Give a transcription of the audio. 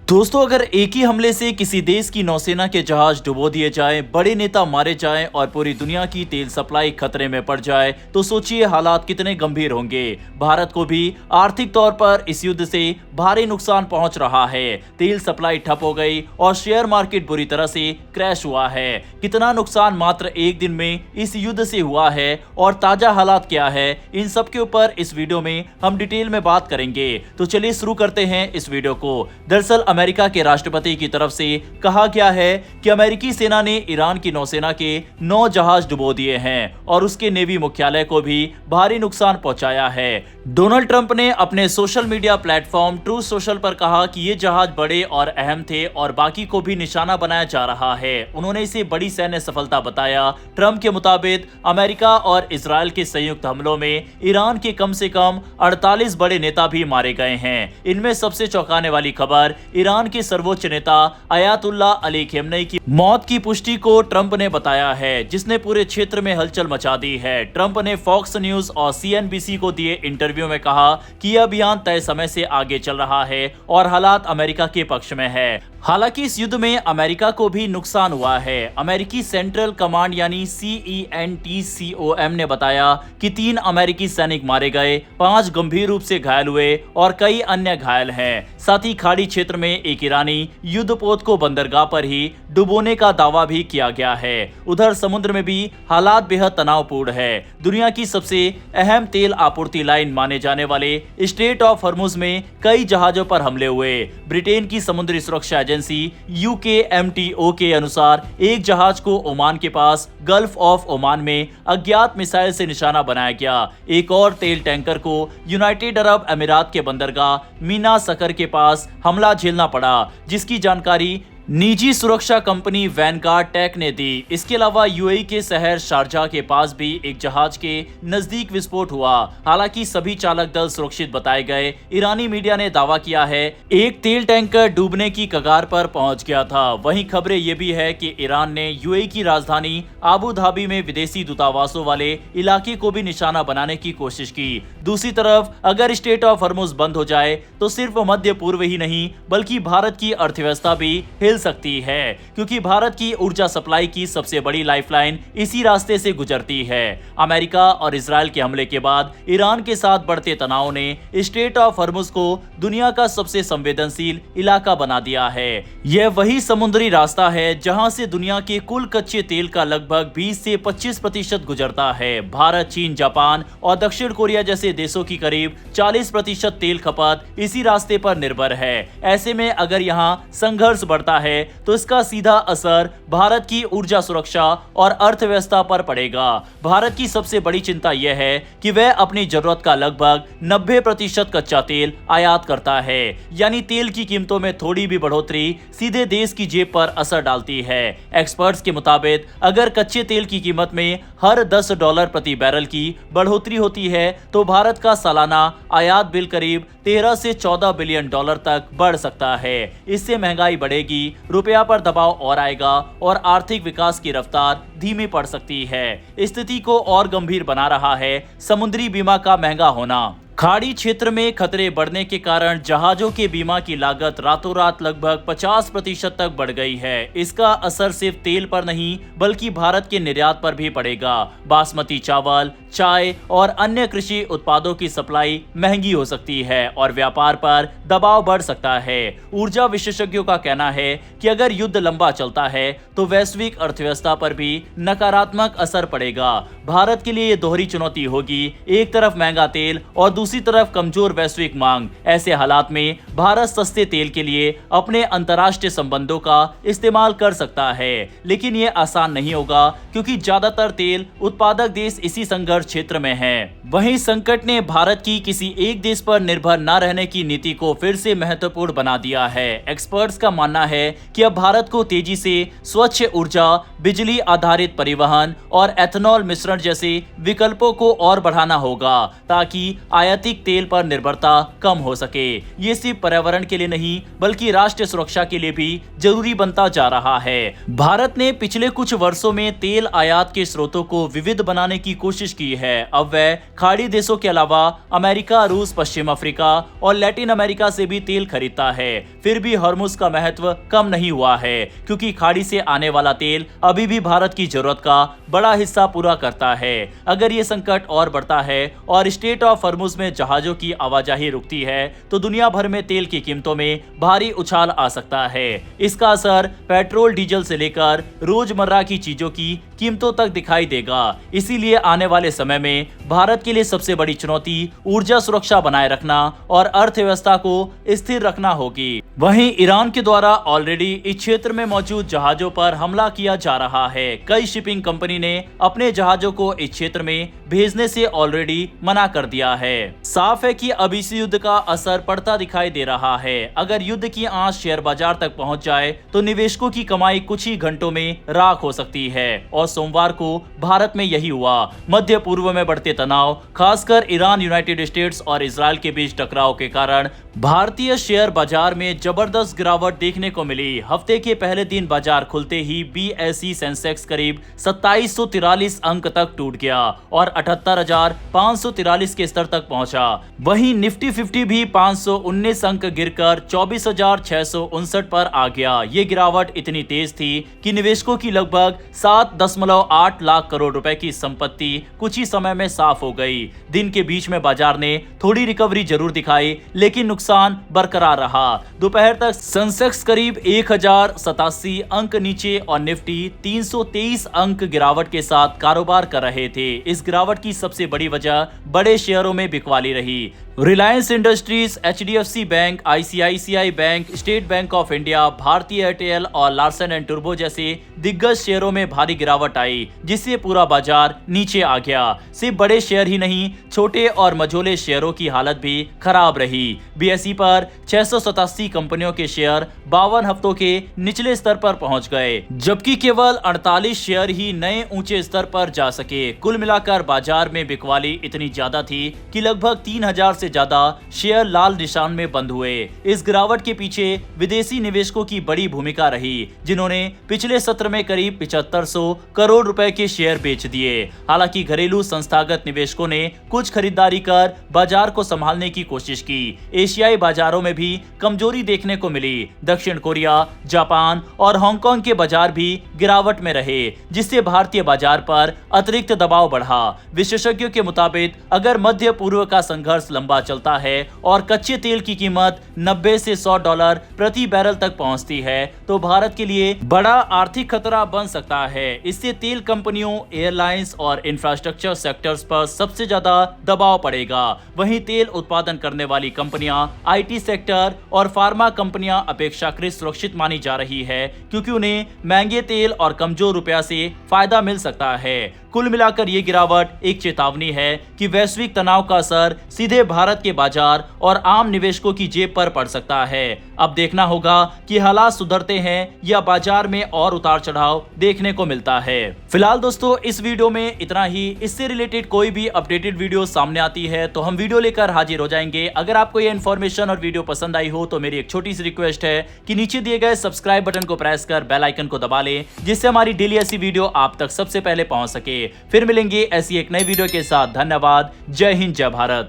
दोस्तों, अगर एक ही हमले से किसी देश की नौसेना के जहाज डुबो दिए जाएं, बड़े नेता मारे जाएं और पूरी दुनिया की तेल सप्लाई खतरे में पड़ जाए तो सोचिए हालात कितने गंभीर होंगे। भारत को भी आर्थिक तौर पर इस युद्ध से भारी नुकसान पहुंच रहा है। तेल सप्लाई ठप हो गई और शेयर मार्केट बुरी तरह से क्रैश हुआ है। कितना नुकसान मात्र एक दिन में इस युद्ध से हुआ है और ताजा हालात क्या है, इन सब के ऊपर इस वीडियो में हम डिटेल में बात करेंगे। तो चलिए शुरू करते हैं इस वीडियो को। दरअसल अमेरिका के राष्ट्रपति की तरफ से कहा गया है कि अमेरिकी सेना ने ईरान की नौसेना के 9 जहाज डुबो दिए हैं और उसके नेवी मुख्यालय को भी भारी नुकसान पहुंचाया है। डोनाल्ड ट्रंप ने अपने social media platform true social पर कहा कि ये जहाज बड़े और अहम थे और बाकी को भी निशाना बनाया जा रहा है। उन्होंने इसे बड़ी सैन्य सफलता बताया। ट्रंप के मुताबिक अमेरिका और इजरायल के संयुक्त हमलों में ईरान के कम से कम 48 बड़े नेता भी मारे गए हैं। इनमें सबसे चौंकाने वाली खबर ईरान के सर्वोच्च नेता अयातुल्लाह अली खमेनी की मौत की पुष्टि को ट्रंप ने बताया है, जिसने पूरे क्षेत्र में हलचल मचा दी है। ट्रंप ने फॉक्स न्यूज और सीएनबीसी को दिए इंटरव्यू में कहा कि यह अभियान तय समय से आगे चल रहा है और हालात अमेरिका के पक्ष में है। हालांकि इस युद्ध में अमेरिका को भी नुकसान हुआ है। अमेरिकी सेंट्रल कमांड यानी CENTCOM ने बताया कि 3 अमेरिकी सैनिक मारे गए, 5 गंभीर रूप से घायल हुए और कई अन्य घायल हैं। साथ ही खाड़ी क्षेत्र में एक ईरानी युद्धपोत को बंदरगाह पर ही डुबोने का दावा भी किया गया है। उधर समुद्र में भी हालात बेहद तनावपूर्ण है। दुनिया की सबसे अहम तेल आपूर्ति लाइन माने जाने वाले स्ट्रेट ऑफ हॉर्मुज में कई जहाजों पर हमले हुए। ब्रिटेन की समुद्री सुरक्षा एजेंसी UKMTO के अनुसार एक जहाज को ओमान के पास गल्फ ऑफ ओमान में अज्ञात मिसाइल से निशाना बनाया गया। एक और तेल टैंकर को यूनाइटेड अरब अमीरात के बंदरगाह मीना सकर के पास हमला झेलना पड़ा, जिसकी जानकारी निजी सुरक्षा कंपनी वैनगार्ड टेक ने दी। इसके अलावा यूएई के शहर शारजाह के पास भी एक जहाज के नजदीक विस्फोट हुआ। हालांकि सभी चालक दल सुरक्षित बताए गए। ईरानी मीडिया ने दावा किया है एक तेल टैंकर डूबने की कगार पर पहुंच गया था। वहीं खबरें ये भी है कि ईरान ने यूएई की राजधानी आबू धाबी में विदेशी दूतावासों वाले इलाके को भी निशाना बनाने की कोशिश की। दूसरी तरफ अगर स्ट्रेट ऑफ हॉर्मुज बंद हो जाए तो सिर्फ मध्य पूर्व ही नहीं बल्कि भारत की अर्थव्यवस्था भी हिल सकती है, क्योंकि भारत की ऊर्जा सप्लाई की सबसे बड़ी लाइफलाइन इसी रास्ते से गुजरती है। अमेरिका और इजरायल के हमले के बाद ईरान के साथ बढ़ते तनाव ने स्ट्रेट ऑफ हॉर्मुज को दुनिया का सबसे संवेदनशील इलाका बना दिया है। यह वही समुद्री रास्ता है जहां से दुनिया के कुल कच्चे तेल का लगभग 20 से 25% गुजरता है। भारत, चीन, जापान और दक्षिण कोरिया जैसे देशों की करीब 40% तेल खपत इसी रास्ते पर निर्भर है। ऐसे में अगर यहाँ संघर्ष बढ़ता है तो इसका सीधा असर भारत की ऊर्जा सुरक्षा और अर्थव्यवस्था पर पड़ेगा। भारत की सबसे बड़ी चिंता यह है कि वह अपनी जरूरत का लगभग 90% कच्चा तेल आयात करता है, यानी तेल की कीमतों में थोड़ी भी बढ़ोतरी सीधे देश की जेब पर असर डालती है। एक्सपर्ट्स के मुताबिक अगर कच्चे तेल की कीमत में हर $10 प्रति बैरल की बढ़ोतरी होती है तो भारत का सालाना आयात बिल करीब 13 से 14 बिलियन डॉलर तक बढ़ सकता है। इससे महंगाई बढ़ेगी, रुपया पर दबाव और आएगा और आर्थिक विकास की रफ्तार धीमी पड़ सकती है। स्थिति को और गंभीर बना रहा है समुद्री बीमा का महंगा होना। खाड़ी क्षेत्र में खतरे बढ़ने के कारण जहाजों के बीमा की लागत रातों रात लगभग 50% तक बढ़ गई है। इसका असर सिर्फ तेल पर नहीं बल्कि भारत के निर्यात पर भी पड़ेगा। बासमती चावल, चाय और अन्य कृषि उत्पादों की सप्लाई महंगी हो सकती है और व्यापार पर दबाव बढ़ सकता है। ऊर्जा विशेषज्ञों का कहना है कि अगर युद्ध लंबा चलता है तो वैश्विक अर्थव्यवस्था पर भी नकारात्मक असर पड़ेगा। भारत के लिए ये दोहरी चुनौती होगी, एक तरफ महंगा तेल और दूसरी तरफ कमजोर वैश्विक मांग। ऐसे हालात में भारत सस्ते तेल के लिए अपने अंतर्राष्ट्रीय संबंधों का इस्तेमाल कर सकता है, लेकिन ये आसान नहीं होगा क्योंकि ज्यादातर तेल उत्पादक देश इसी संघर्ष क्षेत्र में हैं। वहीं संकट ने भारत की किसी एक देश पर निर्भर न रहने की नीति को फिर से महत्वपूर्ण बना दिया है। एक्सपर्ट्स का मानना है कि अब भारत को तेजी से स्वच्छ ऊर्जा, बिजली आधारित परिवहन और एथेनॉल मिश्रण जैसे विकल्पों को और बढ़ाना होगा ताकि आयातिक तेल पर निर्भरता कम हो सके। ये सिर्फ पर्यावरण के लिए नहीं बल्कि राष्ट्रीय सुरक्षा के लिए भी जरूरी बनता जा रहा है। भारत ने पिछले कुछ वर्षों में तेल आयात के स्रोतों को विविध बनाने की कोशिश की चुकी है। अब वह खाड़ी देशों के अलावा अमेरिका, रूस, पश्चिम अफ्रीका और लैटिन अमेरिका से भी तेल खरीदता है। फिर भी हॉर्मुज का महत्व कम नहीं हुआ है, क्योंकि खाड़ी से आने वाला तेल अभी भी भारत की जरूरत का बड़ा हिस्सा पूरा करता है। अगर ये संकट और बढ़ता है और स्ट्रेट ऑफ हॉर्मुज में जहाजों की आवाजाही रुकती है तो दुनिया भर में तेल की कीमतों में भारी उछाल आ सकता है। इसका असर पेट्रोल, डीजल से लेकर रोजमर्रा की चीजों की कीमतों तक दिखाई देगा। इसीलिए आने वाले समय में भारत के लिए सबसे बड़ी चुनौती ऊर्जा सुरक्षा बनाए रखना और अर्थव्यवस्था को स्थिर रखना होगी। वहीं ईरान के द्वारा ऑलरेडी इस क्षेत्र में मौजूद जहाजों पर हमला किया जा रहा है। कई शिपिंग कंपनी ने अपने जहाजों को इस क्षेत्र में भेजने से ऑलरेडी मना कर दिया है। साफ है कि अब इस युद्ध का असर पड़ता दिखाई दे रहा है। अगर युद्ध की आंच शेयर बाजार तक पहुंच जाए तो निवेशकों की कमाई कुछ ही घंटों में राख हो सकती है। और सोमवार को भारत में यही हुआ। मध्य पूर्व में बढ़ते तनाव, खासकर ईरान, यूनाइटेड स्टेट्स और इजराइल के बीच टकराव के कारण भारतीय शेयर बाजार में जबरदस्त गिरावट देखने को मिली। हफ्ते के पहले दिन बाजार खुलते ही बीएसई सेंसेक्स करीब 2743 अंक तक टूट गया और 78,543 के स्तर तक पहुंचा। वहीं निफ्टी 50 भी 519 अंक गिरकर 24,659 पर आ गया। ये गिरावट इतनी तेज थी कि निवेशकों की लगभग 7.8 लाख करोड़ रुपए की संपत्ति कुछ ही समय में साफ हो गई। दिन के बीच में बाजार ने थोड़ी रिकवरी जरूर दिखाई, लेकिन नुकसान बरकरार रहा। दोपहर तक सेंसेक्स करीब 1087 अंक नीचे और निफ्टी 323 अंक गिरावट के साथ कारोबार कर रहे थे। इस गिरावट की सबसे बड़ी वजह बड़े शेयरों में बिकवाली रही। Reliance industries, HDFC bank, ICICI bank, state bank of India, भारतीय एयरटेल और लार्सन एंड टूब्रो जैसे दिग्गज शेयरों में भारी गिरावट आई, जिससे पूरा बाजार नीचे आ गया। सिर्फ बड़े शेयर ही नहीं, छोटे और मझोले शेयरों की हालत भी खराब रही। बीएसई पर 687 कंपनियों के शेयर 52 हफ्तों के निचले स्तर पर पहुंच गए, जबकि केवल 48 शेयर ही नए ऊंचे स्तर पर जा सके। कुल मिलाकर बाजार में बिकवाली इतनी ज्यादा थी कि लगभग 3000 से ज्यादा शेयर लाल निशान में बंद हुए। इस गिरावट के पीछे विदेशी निवेशकों की बड़ी भूमिका रही, जिन्होंने पिछले सत्र में करीब 7500 करोड़ रुपए के शेयर बेच दिए। हालांकि घरेलू संस्थागत निवेशकों ने कुछ खरीदारी कर बाजार को संभालने की कोशिश की। एशियाई बाजारों में भी कमजोरी देखने को मिली। दक्षिण कोरिया, जापान और हांगकांग के बाजार भी गिरावट में रहे, जिससे भारतीय बाजार पर अतिरिक्त दबाव बढ़ा। विशेषज्ञों के मुताबिक अगर मध्य पूर्व का संघर्ष लंबा चलता है और कच्चे तेल की कीमत 90 से $100 प्रति बैरल तक पहुंचती है तो भारत के लिए बड़ा आर्थिक खतरा बन सकता है। इससे तेल कंपनियों, एयरलाइंस और इंफ्रास्ट्रक्चर सेक्टर्स पर सबसे ज्यादा दबाव पड़ेगा। वहीं तेल उत्पादन करने वाली कंपनियां, आईटी सेक्टर और फार्मा कंपनियां अपेक्षाकृत सुरक्षित मानी जा रही है, क्योंकि उन्हें महंगे तेल और कमजोर रुपया से फायदा मिल सकता है। कुल मिलाकर ये गिरावट एक चेतावनी है कि वैश्विक तनाव का असर सीधे भारत के बाजार और आम निवेशकों की जेब पर पड़ सकता है। अब देखना होगा कि हालात सुधरते हैं या बाजार में और उतार चढ़ाव देखने को मिलता है। फिलहाल दोस्तों, इस वीडियो में इतना ही। इससे रिलेटेड कोई भी अपडेटेड वीडियो सामने आती है तो हम वीडियो लेकर हाजिर हो जाएंगे। अगर आपको ये इन्फॉर्मेशन और वीडियो पसंद आई हो तो मेरी एक छोटी सी रिक्वेस्ट है कि नीचे दिए गए सब्सक्राइब बटन को प्रेस कर बेल आइकन को दबा लें, जिससे हमारी डेली ऐसी वीडियो आप तक सबसे पहले पहुंच सके। फिर मिलेंगे ऐसी एक नई वीडियो के साथ। धन्यवाद। जय हिंद, जय भारत।